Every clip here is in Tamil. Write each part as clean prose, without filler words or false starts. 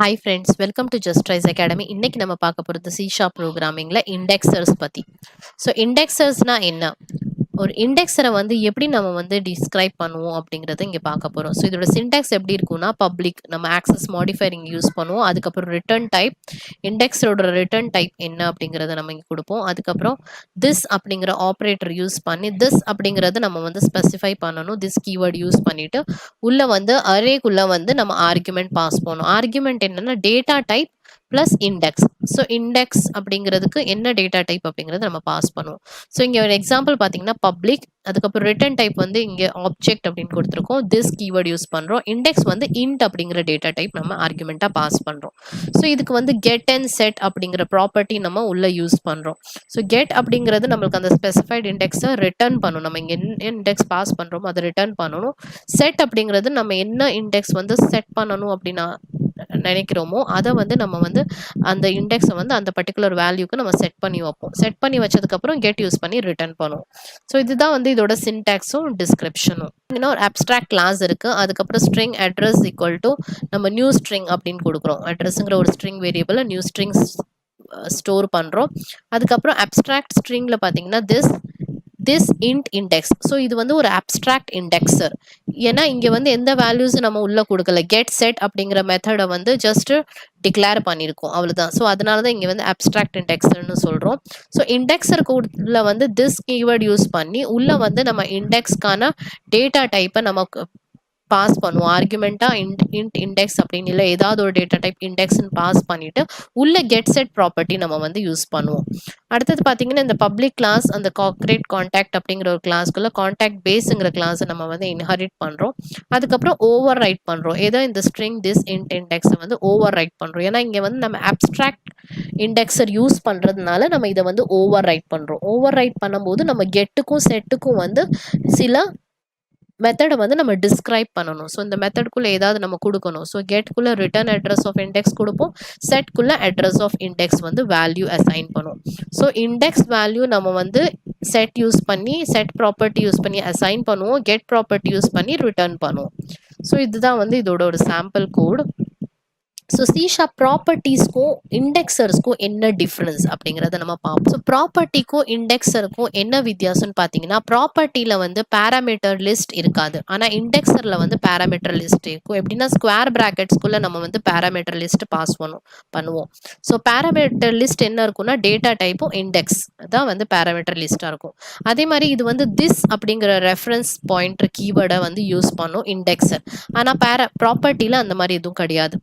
Hi friends, welcome to just rice academy. இன்னைக்கு நம்ம பார்க்க போகிறது C# ப்ரோக்ராமிங்கில் இண்டெக்ஸர்ஸ் பற்றி. ஸோ இண்டெக்ஸர்ஸ்னால் என்ன, ஒரு இண்டெக்ஸரை வந்து எப்படி நம்ம வந்து டிஸ்கிரைப் பண்ணுவோம் அப்படிங்கிறத இங்கே பார்க்க போகிறோம். ஸோ இதோட சின்டாக்ஸ் எப்படி இருக்கும்னா, பப்ளிக் நம்ம ஆக்சஸ் மாடிஃபையர் இங்கே யூஸ் பண்ணுவோம். அதுக்கப்புறம் ரிட்டர்ன் டைப், இண்டெக்ஸரோட ரிட்டர்ன் டைப் என்ன அப்படிங்கிறத நம்ம இங்கே கொடுப்போம். அதுக்கப்புறம் திஸ் அப்படிங்கிற ஆப்ரேட்டர் யூஸ் பண்ணி திஸ் அப்படிங்கிறத நம்ம வந்து ஸ்பெசிஃபை பண்ணணும். திஸ் கீவேர்டு யூஸ் பண்ணிவிட்டு உள்ளே வந்து அரேக்குள்ளே வந்து நம்ம ஆர்குமெண்ட் பாஸ் பண்ணணும். ஆர்குமெண்ட் என்னென்னா data type plus index. So index அப்படிங்கிறதுக்கு என்ன டேட்டா டைப் அப்படிங்கிறத நம்ம பாஸ் பண்ணுவோம். ஸோ இங்கே ஒரு எக்ஸாம்பிள் பார்த்தீங்கன்னா பப்ளிக், அதுக்கப்புறம் ரிட்டர்ன் டைப் வந்து இங்கே ஆப்ஜெக்ட் அப்படின்னு கொடுத்துருக்கோம். திஸ் கீவேர்டு யூஸ் பண்ணுறோம். இண்டெக்ஸ் வந்து இன்ட் அப்படிங்கிற டேட்டா டைப் நம்ம ஆர்குமெண்ட்டாக பாஸ் பண்ணுறோம். ஸோ இதுக்கு வந்து கெட் அண்ட் செட் அப்படிங்கிற ப்ராப்பர்ட்டி நம்ம உள்ளே யூஸ் பண்ணுறோம். ஸோ கெட் அப்படிங்கிறது நம்மளுக்கு அந்த ஸ்பெசிஃபைட் இண்டெக்ஸை ரிட்டர்ன் பண்ணணும். நம்ம இங்கே இண்டெக்ஸ் பாஸ் பண்ணுறோமோ அதை ரிட்டர்ன் பண்ணணும். செட் அப்படிங்கிறது நம்ம என்ன இண்டெக்ஸ் வந்து செட் பண்ணணும் அப்படின்னா நினைக்கிறோமோ அதை வந்து நம்ம வந்து அந்த இண்டெக்ஸை வந்து அந்த பர்டிகுலர் வேல்யூக்கு நம்ம செட் பண்ணி வைப்போம். செட் பண்ணி வச்சதுக்கப்புறம் கெட் யூஸ் பண்ணி ரிட்டர்ன் பண்ணுவோம். ஸோ இதுதான் வந்து இதோட சின்டாக்ஸும் டிஸ்கிரிப்ஷனும். இன்னும் ஒரு அப்ஸ்ட்ராக்ட் கிளாஸ் இருக்குது. அதுக்கப்புறம் ஸ்ட்ரிங் அட்ரஸ் ஈக்குவல் டு நம்ம நியூ ஸ்ட்ரிங் அப்படின்னு கொடுக்குறோம். அட்ரஸுங்கிற ஒரு string variable new string store பண்ணுறோம். அதுக்கப்புறம் அப்ஸ்ட்ராக்ட் ஸ்ட்ரிங்கில் பார்த்தீங்கன்னா திஸ் இன்ட் இண்டெக்ஸ். ஸோ இது வந்து ஒரு அப்ஸ்ட்ராக்ட் இண்டெக்ஸர். ஏன்னா இங்கே வந்து எந்த வேல்யூஸும் நம்ம உள்ளே கொடுக்கல. கெட் செட் அப்படிங்கிற மெத்தடை வந்து ஜஸ்ட் டிக்ளேர் பண்ணியிருக்கோம், அவ்வளோதான். ஸோ அதனால தான் இங்கே வந்து அப்ஸ்ட்ராக்ட் இண்டெக்ஸர்னு சொல்கிறோம். ஸோ இண்டெக்ஸருக்கு உள்ள வந்து திஸ் கீவேர்டு யூஸ் பண்ணி உள்ளே வந்து நம்ம இண்டெக்ஸ்க்கான டேட்டா டைப்பை நமக்கு பாஸ் பண்ணுவோம். ஆர்குமெண்ட்டாக இன்ட் இண்டெக்ஸ் அப்படின்னு இல்லை ஏதாவது ஒரு டேட்டா டைப் இண்டெக்ஸ்ன்னு பாஸ் பண்ணிவிட்டு உள்ள கெட் செட் ப்ராப்பர்ட்டி நம்ம வந்து யூஸ் பண்ணுவோம். அடுத்தது பார்த்தீங்கன்னா இந்த பப்ளிக் கிளாஸ் அந்த கார்ப்பரேட் கான்டாக்ட் அப்படிங்கிற ஒரு கிளாஸ்க்குள்ள கான்டாக்ட் பேஸுங்கிற கிளாஸை நம்ம வந்து இன்ஹெரிட் பண்ணுறோம். அதுக்கப்புறம் ஓவர் ரைட் பண்ணுறோம். ஏதோ இந்த ஸ்ட்ரிங் திஸ் இன்ட் இண்டெக்ஸை வந்து ஓவர் ரைட் பண்ணுறோம். ஏன்னா இங்கே வந்து நம்ம அப்ஸ்ட்ராக்ட் இண்டெக்ஸர் யூஸ் பண்ணுறதுனால நம்ம இதை வந்து ஓவர் ரைட் பண்ணுறோம். ஓவர் ரைட் பண்ணும்போது நம்ம கெட்டுக்கும் செட்டுக்கும் வந்து சில மெத்தடை வந்து நம்ம டிஸ்கிரைப் பண்ணணும். ஸோ இந்த மெத்தடுக்குள்ளே ஏதாவது நம்ம கொடுக்கணும். ஸோ கெட்குள்ளே ரிட்டர்ன் அட்ரஸ் ஆஃப் இண்டெக்ஸ் கொடுப்போம். செட்குள்ளே அட்ரஸ் ஆஃப் இண்டெக்ஸ் வந்து வேல்யூ அசைன் பண்ணுவோம். ஸோ இண்டெக்ஸ் வேல்யூ நம்ம வந்து செட் யூஸ் பண்ணி செட் ப்ராப்பர்ட்டி யூஸ் பண்ணி அசைன் பண்ணுவோம். கெட் ப்ராப்பர்ட்டி யூஸ் பண்ணி ரிட்டர்ன் பண்ணுவோம். ஸோ இதுதான் வந்து இதோட ஒரு சாம்பிள் கோட். ஸோ C# ப்ராப்பர்ட்டிஸ்க்கும் இண்டெக்ஸர்ஸ்க்கும் என்ன டிஃப்ரென்ஸ் அப்படிங்கிறத நம்ம பார்ப்போம். ஸோ ப்ராப்பர்ட்டிக்கும் இண்டெக்ஸருக்கும் என்ன வித்தியாசம்னு பார்த்தீங்கன்னா, ப்ராப்பர்ட்டியில் வந்து பேராமீட்டர் லிஸ்ட் இருக்காது. ஆனால் இண்டெக்ஸரில் வந்து பேராமீட்டர் லிஸ்ட் இருக்கும். எப்படின்னா ஸ்கொயர் ப்ராக்கெட்ஸ்குள்ளே நம்ம வந்து பேராமீட்டர் லிஸ்ட் பாஸ் பண்ணுவோம். ஸோ பேராமீட்டர் லிஸ்ட் என்ன இருக்குன்னா டேட்டா டைப்பும் இண்டெக்ஸ் தான் வந்து பேராமீட்டர் லிஸ்ட்டாக இருக்கும். அதே மாதிரி இது வந்து திஸ் அப்படிங்கிற ரெஃபரன்ஸ் பாயிண்டர் கீவேர்டை வந்து யூஸ் பண்ணும் இண்டெக்ஸர். ஆனால் ப்ராப்பர்ட்டியில் அந்த மாதிரி எதுவும் கிடையாது.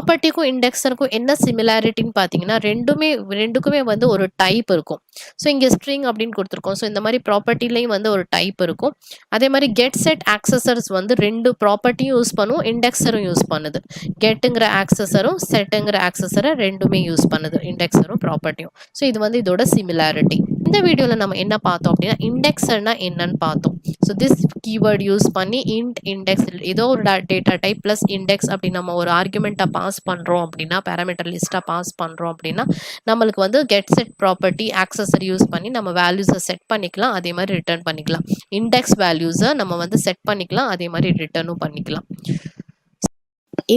ப்ராப்பர்ட்டிக்கும் இண்டெக்ஸருக்கும் என்ன சிமிலாரிட்டின்னு பார்த்தீங்கன்னா ரெண்டுக்குமே வந்து ஒரு டைப் இருக்கும். ஸோ இங்கே ஸ்ட்ரிங் அப்படின்னு கொடுத்துருக்கோம். ஸோ இந்த மாதிரி ப்ராப்பர்ட்டிலையும் வந்து ஒரு டைப் இருக்கும். அதே மாதிரி கெட் செட் ஆக்சஸர்ஸ் வந்து ரெண்டு ப்ராப்பர்ட்டியும் யூஸ் பண்ணும், இண்டெக்ஸரும் யூஸ் பண்ணுது. கெட்டுங்கிற ஆக்சஸரும் செட்டுங்கிற ஆக்சஸரை ரெண்டுமே யூஸ் பண்ணுது, இண்டெக்ஸரும் ப்ராப்பர்ட்டியும். ஸோ இது வந்து இதோட சிமிலாரிட்டி. இந்த வீடியோவில் நம்ம என்ன பார்த்தோம் அப்படின்னா இண்டெக்ஸர்னா என்னன்னு பார்த்தோம். ஸோ திஸ் கீவேர்டு யூஸ் பண்ணி இன்ட் இண்டெக்ஸ் ஏதோ ஒரு டேட்டா டைப் ப்ளஸ் இண்டெக்ஸ் அப்படி நம்ம ஒரு ஆர்குமெண்ட்டாக பாஸ் பண்ணுறோம் அப்படின்னா பேராமீட்டர் லிஸ்ட்டாக பாஸ் பண்ணுறோம் அப்படின்னா நம்மளுக்கு வந்து கெட் செட் ப்ராப்பர்ட்டி ஆக்சஸர் யூஸ் பண்ணி நம்ம வேல்யூஸை செட் பண்ணிக்கலாம், அதே மாதிரி ரிட்டர்ன் பண்ணிக்கலாம். இண்டெக்ஸ் வேல்யூஸை நம்ம வந்து செட் பண்ணிக்கலாம், அதே மாதிரி ரிட்டர்னும் பண்ணிக்கலாம்.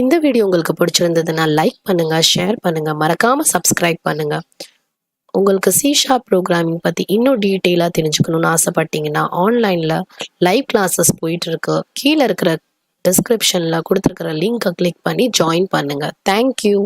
இந்த வீடியோ உங்களுக்கு பிடிச்சிருந்ததுன்னா லைக் பண்ணுங்கள், ஷேர் பண்ணுங்கள், மறக்காமல் சப்ஸ்கிரைப் பண்ணுங்கள். உங்களுக்கு C# ப்ரோக்ராமிங் பற்றி இன்னும் டீட்டெயிலாக தெரிஞ்சுக்கணுன்னு ஆசைப்பட்டீங்கன்னா ஆன்லைனில் லைவ் கிளாஸஸ் போயிட்டுருக்கு. கீழே இருக்கிற டிஸ்கிரிப்ஷனில் கொடுத்துருக்கிற லிங்கை கிளிக் பண்ணி ஜாயின் பண்ணுங்கள். தேங்க்யூ.